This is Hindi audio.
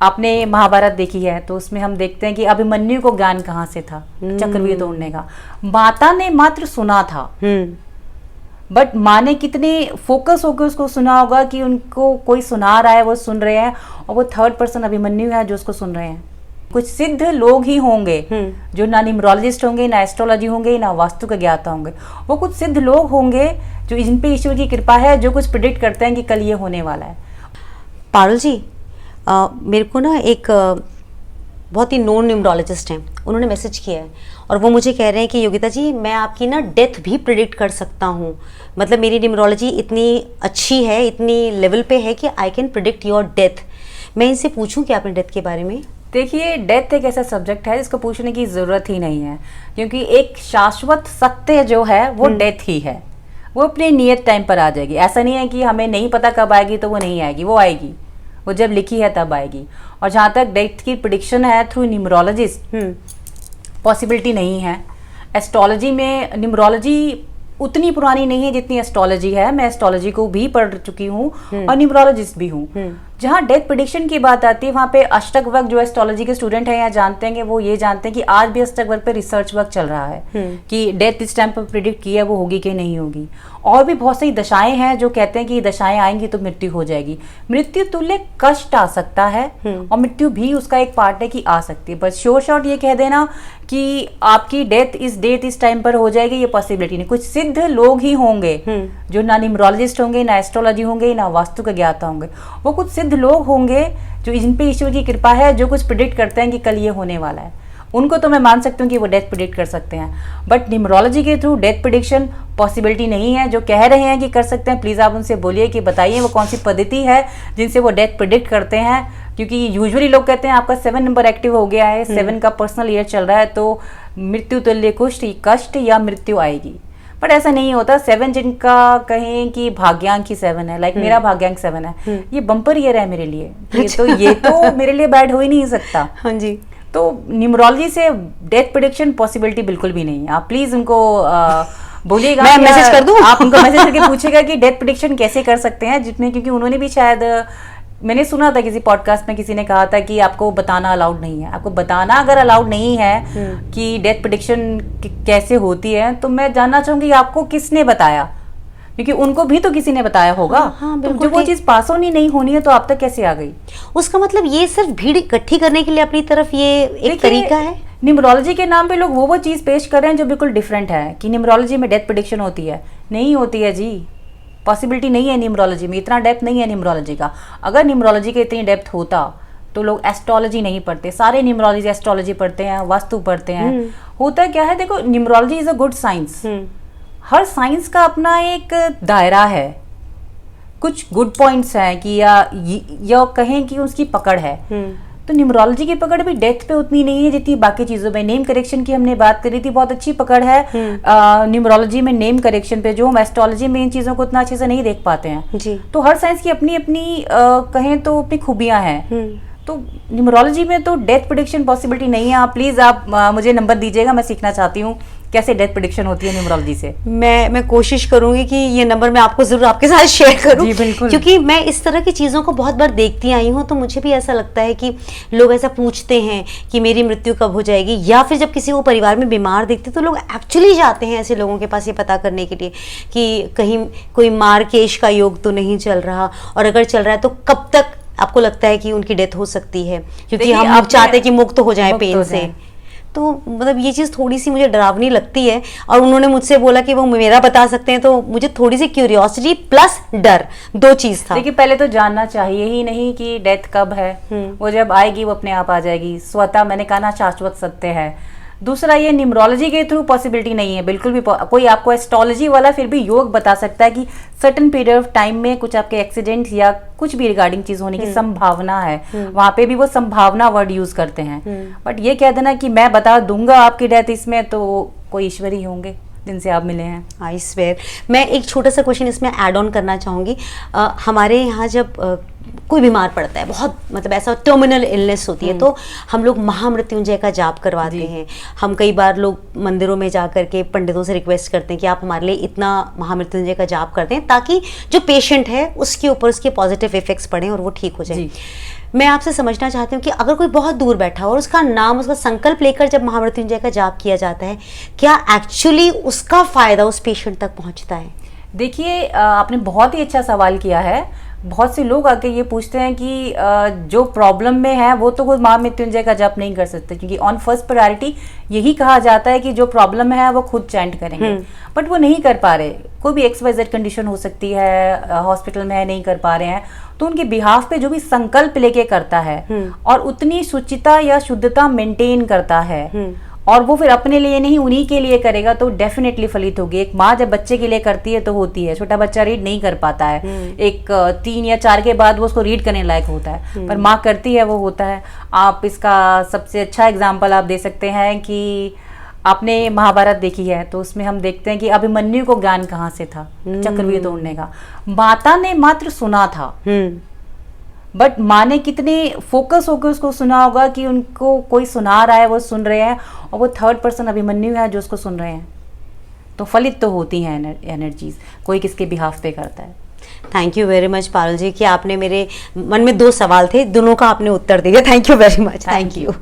आपने महाभारत देखी है तो उसमें हम देखते हैं कि अभिमन्यु को ज्ञान कहाँ से था चक्रव्यूह तोड़ने का। माता ने मात्र सुना था, बट माँ ने कितने फोकस होकर उसको सुना होगा कि उनको कोई सुना रहा है, वो सुन रहे हैं, और वो थर्ड पर्सन अभिमन्यु है जो उसको सुन रहे हैं। कुछ सिद्ध लोग ही होंगे जो ना न्यूमरोलॉजिस्ट होंगे, ना एस्ट्रोलॉजी होंगे, ना वास्तु का ज्ञाता होंगे। वो कुछ सिद्ध लोग होंगे जो जिन पे ईश्वर की कृपा है, जो कुछ प्रिडिक्ट करते हैं कि कल ये होने वाला है। पारुल जी, मेरे को ना एक बहुत ही नोन न्यूमरोलॉजिस्ट हैं, उन्होंने मैसेज किया है और वो मुझे कह रहे हैं कि योगिता जी मैं आपकी ना डेथ भी प्रिडिक्ट कर सकता हूँ। मतलब मेरी न्यूमरोलॉजी इतनी अच्छी है, इतनी लेवल पे है कि I can predict your death. मैं इनसे पूछूं क्या अपने डेथ के बारे में? देखिए, डेथ एक ऐसा सब्जेक्ट है जिसको पूछने की जरूरत ही नहीं है, क्योंकि एक शाश्वत सत्य जो है वो डेथ ही है। वो अपने नियत टाइम पर आ जाएगी। ऐसा नहीं है कि हमें नहीं पता कब आएगी तो वो नहीं आएगी, वो आएगी, वो जब लिखी है तब आएगी। और जहाँ तक डेथ की प्रिडिक्शन है थ्रू न्यूमरोलॉजिस्ट, पॉसिबिलिटी नहीं है। एस्ट्रोलॉजी में न्यूमरोलॉजी उतनी पुरानी नहीं है जितनी एस्ट्रोलॉजी है। मैं एस्ट्रोलॉजी को भी पढ़ चुकी हूँ और न्यूमरोलॉजिस्ट भी हूँ। जहाँ डेथ प्रिडिक्शन की बात आती है वहाँ पे अष्टक वर्क, जो एस्ट्रोलॉजी के स्टूडेंट हैं या जानते हैं, वो ये जानते हैं कि आज भी अष्टक वर्क पे रिसर्च वर्क चल रहा है कि डेथ इस टाइम पर प्रिडिक्ट की है वो होगी कि नहीं होगी। और भी बहुत सारी दशाएं हैं जो कहते हैं कि दशाएं आएंगी तो मृत्यु हो जाएगी। मृत्यु तुल्य कष्ट आ सकता है और मृत्यु भी उसका एक पार्ट है कि आ सकती है। बस श्योर शॉर्ट ये कह देना कि आपकी डेथ इस डेट इस टाइम पर हो जाएगी, ये पॉसिबिलिटी नहीं। कुछ सिद्ध लोग ही होंगे जो ना न्यूमरोलॉजिस्ट होंगे, ना एस्ट्रोलॉजी होंगे, ना वास्तु का ज्ञाता होंगे। वो कुछ सिद्ध लोग होंगे जो जिन पे ईश्वर की कृपा है, जो कुछ प्रिडिक्ट करते हैं कि कल ये होने वाला है। उनको तो मैं मान सकती हूँ कि वो डेथ प्रिडिक्ट कर सकते हैं, बट न्यूमरोलॉजी के थ्रू डेथ प्रिडिक्शन पॉसिबिलिटी नहीं है। जो कह रहे हैं कि कर सकते हैं, प्लीज़ आप उनसे बोलिए कि बताइए वो कौन सी पद्धति है जिनसे वो डेथ प्रिडिक्ट करते हैं। क्योंकि यूजुअली लोग कहते हैं आपका 7 नंबर एक्टिव हो गया है, 7 का पर्सनल ईयर चल रहा है तो मृत्यु तुल्य कष्ट या मृत्यु आएगी। बट ऐसा नहीं होता। 7 जिनका कहें कि भाग्यांक ही 7 है, लाइक मेरा भाग्यांक 7 है, ये बम्पर ईयर है मेरे लिए। ये तो मेरे लिए बैड हो ही नहीं सकता। हाँ जी। तो न्यूमरोलॉजी से डेथ प्रेडिक्शन पॉसिबिलिटी बिल्कुल भी नहीं है। आप प्लीज उनको बोलिएगा, मैं मैसेज कर दूं? आप उनको मैसेज करके पूछेगा कि डेथ प्रेडिक्शन कैसे कर सकते हैं, जितने, क्योंकि उन्होंने भी शायद, मैंने सुना था किसी पॉडकास्ट में किसी ने कहा था कि आपको बताना अलाउड नहीं है। आपको बताना अगर अलाउड नहीं है कि डेथ प्रेडिक्शन कैसे होती है, तो मैं जानना चाहूंगी आपको किसने बताया, क्योंकि उनको भी तो किसी ने बताया होगा। हाँ, तो जब वो चीज पास ऑन ही नहीं होनी है तो आप तक कैसे आ गई? उसका मतलब ये सिर्फ भीड़ इकट्ठी करने के लिए अपनी तरफ ये एक तरीका है। न्यूमरोलॉजी के नाम पे लोग वो चीज पेश कर रहे हैं जो बिल्कुल डिफरेंट है, कि न्यूमरोलॉजी में डेथ प्रेडिक्शन होती है। नहीं होती है जी, पॉसिबिलिटी नहीं है न्यूमरोलॉजी में, इतना डेप्थ नहीं है न्यूमरोलॉजी का। अगर न्यूमरोलॉजी का इतनी डेप्थ होता तो लोग एस्ट्रोलॉजी नहीं पढ़ते। सारे न्यूमरोलॉजी एस्ट्रोलॉजी पढ़ते हैं, वास्तु पढ़ते हैं। होता क्या है, देखो, numerology is a good science. Her science का अपना एक दायरा है, कुछ गुड पॉइंट्स हैं कि या कहें कि उसकी पकड़ है। तो न्यूमरोलॉजी की पकड़ भी डेथ पे उतनी नहीं है जितनी बाकी चीजों में। नेम करेक्शन की हमने बात करी थी, बहुत अच्छी पकड़ है न्यूमरोलॉजी में नेम करेक्शन पे, जो हम एस्ट्रोलॉजी में इन चीजों को उतना अच्छे से नहीं देख पाते हैं जी। तो हर साइंस की अपनी अपनी कहें तो अपनी खूबियां हैं। तो न्यूमरोलॉजी में तो डेथ प्रेडिक्शन पॉसिबिलिटी नहीं है। आप प्लीज मुझे नंबर दीजिएगा, मैं सीखना चाहती हूँ कैसे डेथ प्रेडिक्शन होती है न्यूमरोलॉजी से। मैं कोशिश करूंगी कि ये नंबर मैं आपको जरूर आपके साथ शेयर करूं। जी बिल्कुल। क्योंकि मैं इस तरह की चीज़ों को बहुत बार देखती आई हूं, तो मुझे भी ऐसा लगता है कि लोग ऐसा पूछते हैं कि मेरी मृत्यु कब हो जाएगी, या फिर जब किसी को परिवार में बीमार देखते तो लोग एक्चुअली जाते हैं ऐसे लोगों के पास ये पता करने के लिए कि कहीं कोई मारकेश का योग तो नहीं चल रहा, और अगर चल रहा है तो कब तक आपको लगता है कि उनकी डेथ हो सकती है, क्योंकि हम अब चाहते हैं कि मुक्त हो जाए पेन से। तो मतलब ये चीज़ थोड़ी सी मुझे डरावनी लगती है। और उन्होंने मुझसे बोला कि वो मेरा बता सकते हैं, तो मुझे थोड़ी सी क्यूरियोसिटी प्लस डर, दो चीज़ था। देखिए, पहले तो जानना चाहिए ही नहीं कि डेथ कब है। वो जब आएगी वो अपने आप आ जाएगी, स्वतः, मैंने कहा ना, शाश्वत सत्य है। दूसरा, ये न्यूमरोलॉजी के थ्रू पॉसिबिलिटी नहीं है बिल्कुल भी। कोई आपको एस्ट्रोलॉजी वाला फिर भी योग बता सकता है कि सर्टेन पीरियड ऑफ टाइम में कुछ आपके एक्सीडेंट या कुछ भी रिगार्डिंग चीज होने की संभावना है। वहां पे भी वो संभावना वर्ड यूज करते हैं। बट ये कह देना कि मैं बता दूंगा आपकी डेथ इसमें, तो कोई ईश्वर ही होंगे जिनसे आप मिले हैं। I swear. मैं एक छोटा सा क्वेश्चन इसमें ऐड ऑन करना चाहूँगी। हमारे यहाँ जब कोई बीमार पड़ता है, बहुत मतलब ऐसा टर्मिनल इलनेस होती है, तो हम लोग महामृत्युंजय का जाप करवाते हैं। हम कई बार लोग मंदिरों में जा करके पंडितों से रिक्वेस्ट करते हैं कि आप हमारे लिए इतना महामृत्युंजय का जाप करते हैं ताकि जो पेशेंट है उसके ऊपर उसके पॉजिटिव इफेक्ट्स पड़े और वो ठीक हो जाए। मैं आपसे समझना चाहती हूँ कि अगर कोई बहुत दूर बैठा हो और उसका नाम, उसका संकल्प लेकर जब महामृत्युंजय का जाप किया जाता है, क्या एक्चुअली उसका फायदा उस पेशेंट तक पहुंचता है? देखिए, आपने बहुत ही अच्छा सवाल किया है। बहुत से लोग आके ये पूछते हैं कि जो प्रॉब्लम में है वो तो खुद महामृत्युंजय का जप नहीं कर सकते, क्योंकि ऑन फर्स्ट प्रायोरिटी यही कहा जाता है कि जो प्रॉब्लम में है वो खुद चैंट करेंगे, बट वो नहीं कर पा रहे। कोई भी XYZ कंडीशन हो सकती है, हॉस्पिटल में है, नहीं कर पा रहे हैं, तो उनके बिहाफ पे जो भी संकल्प लेके करता है और उतनी शुचिता या शुद्धता मेंटेन करता है, और वो फिर अपने लिए नहीं उन्हीं के लिए करेगा, तो डेफिनेटली फलित होगी। एक माँ जब बच्चे के लिए करती है तो होती है। छोटा बच्चा रीड नहीं कर पाता है, एक 3 या 4 के बाद वो उसको रीड करने लायक होता है, पर माँ करती है, वो होता है। आप इसका सबसे अच्छा एग्जाम्पल आप दे सकते हैं कि आपने महाभारत देखी है, तो उसमें हम देखते हैं कि अभिमन्यु को ज्ञान कहाँ से था चक्रव्यूह तोड़ने का। माता ने मात्र सुना था, बट माँ ने कितने फोकस होकर उसको सुना होगा कि उनको कोई सुना रहा है, वो सुन रहे हैं, और वो थर्ड पर्सन अभिमन्यु है जो उसको सुन रहे हैं, तो फलित तो होती हैं एनर्जीज, कोई किसके बिहाफ पे करता है। Thank you very much Parul ji कि आपने, मेरे मन में 2 सवाल थे, दोनों का आपने उत्तर दिया। Thank you very much. Thank you.